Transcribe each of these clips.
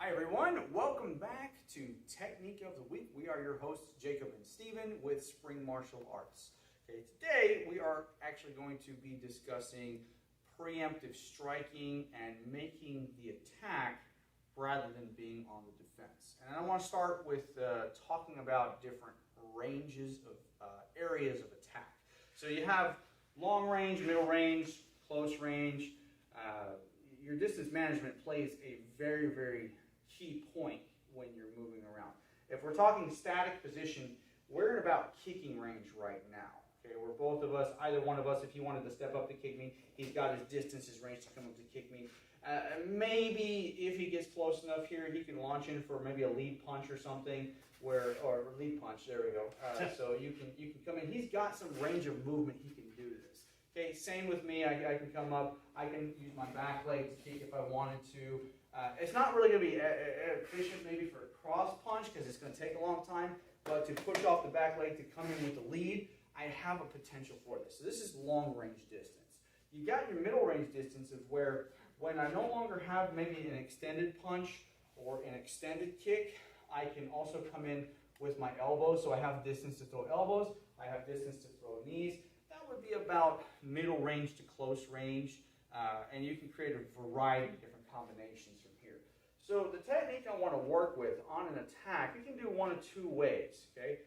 Hi everyone, welcome back to Technique of the Week. We are your hosts, Jacob and Steven with Spring Martial Arts. Okay, today we are actually going to be discussing preemptive striking and making the attack rather than being on the defense. And I want to start with talking about different ranges of areas of attack. So you have long range, middle range, close range. Your distance management plays a very, very key point when you're moving around. If we're talking static position, we're in about kicking range right now. Okay, where both of us, either one of us, if he wanted to step up to kick me, he's got his distance, his range to come up to kick me. Maybe if he gets close enough here, he can launch in for maybe a lead punch or something, or lead punch. There we go. So you can come in. He's got some range of movement he can do this. Okay, same with me. I can come up. I can use my back leg to kick if I wanted to. It's not really going to be efficient maybe for a cross punch because it's going to take a long time, but to push off the back leg to come in with the lead, I have a potential for this. So this is long range distance. You got your middle range distance of where when I no longer have maybe an extended punch or an extended kick, I can also come in with my elbows. So I have distance to throw elbows, I have distance to throw knees. That would be about middle range to close range, and you can create a variety of different combinations from here. So the technique I want to work with on an attack, you can do one of two ways. Okay,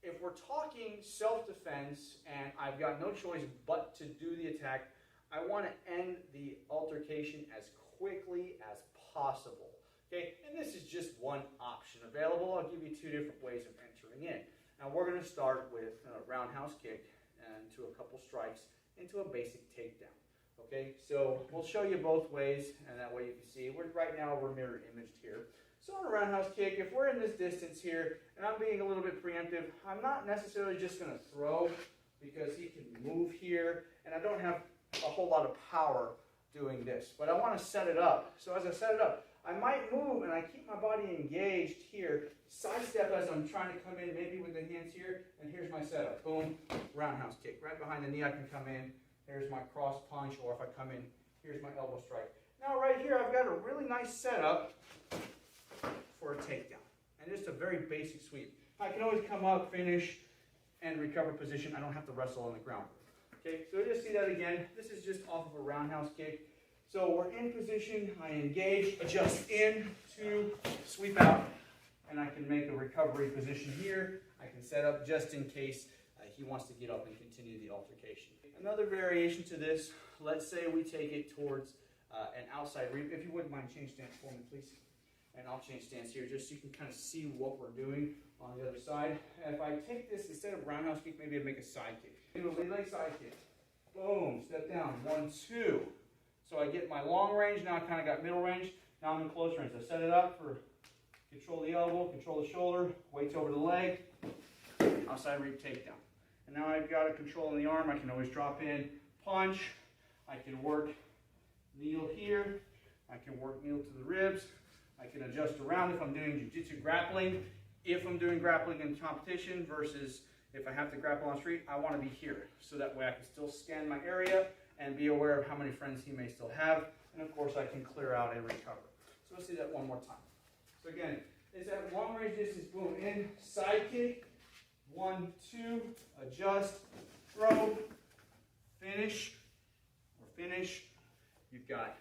if we're talking self-defense and I've got no choice but to do the attack, I want to end the altercation as quickly as possible. Okay, and this is just one option available. I'll give you two different ways of entering in. Now we're going to start with a roundhouse kick and to a couple strikes into a basic takedown. Okay, so we'll show you both ways, and that way you can see. Right now we're mirror imaged here. So on a roundhouse kick, if we're in this distance here, and I'm being a little bit preemptive, I'm not necessarily just going to throw because he can move here, and I don't have a whole lot of power doing this. But I want to set it up. So as I set it up, I might move, and I keep my body engaged here, sidestep as I'm trying to come in, maybe with the hands here, and here's my setup. Boom, roundhouse kick. Right behind the knee I can come in. Here's my cross punch, or if I come in, here's my elbow strike. Now right here, I've got a really nice setup for a takedown, and just a very basic sweep. I can always come up, finish, and recover position. I don't have to wrestle on the ground. Okay, so just see that again. This is just off of a roundhouse kick. So we're in position, I engage, adjust in, two, sweep out, and I can make a recovery position here. I can set up just in case he wants to get up and continue the altercation. Another variation to this, let's say we take it towards an outside reap. If you wouldn't mind, change stance for me, please. And I'll change stance here just so you can kind of see what we're doing on the other side. And if I take this, instead of roundhouse kick, maybe I make a side kick. Do a lead leg side kick. Boom, step down, 1, 2. So I get my long range, now I kind of got middle range. Now I'm in close range. I set it up for control the elbow, control the shoulder, weights over the leg, outside reap takedown. And now I've got a control in the arm. I can always drop in, punch. I can work kneel here. I can work kneel to the ribs. I can adjust around if I'm doing jiu-jitsu grappling. If I'm doing grappling in competition versus if I have to grapple on street, I want to be here. So that way I can still scan my area and be aware of how many friends he may still have. And of course I can clear out and recover. So let's see that one more time. So again, it's at long range distance, boom, in, side kick, 1, 2, adjust, throw, finish, or finish. You've got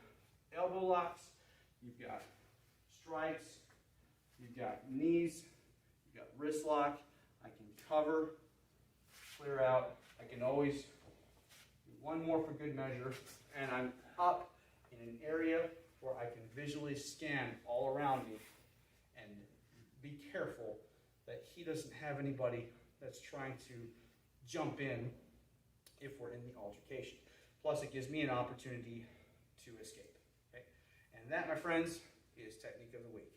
elbow locks, you've got strikes, you've got knees, you've got wrist lock. I can cover, clear out. I can always do one more for good measure, and I'm up in an area where I can visually scan all around me and be careful that he doesn't have anybody that's trying to jump in if we're in the altercation. Plus, it gives me an opportunity to escape. Okay? And that, my friends, is Technique of the Week.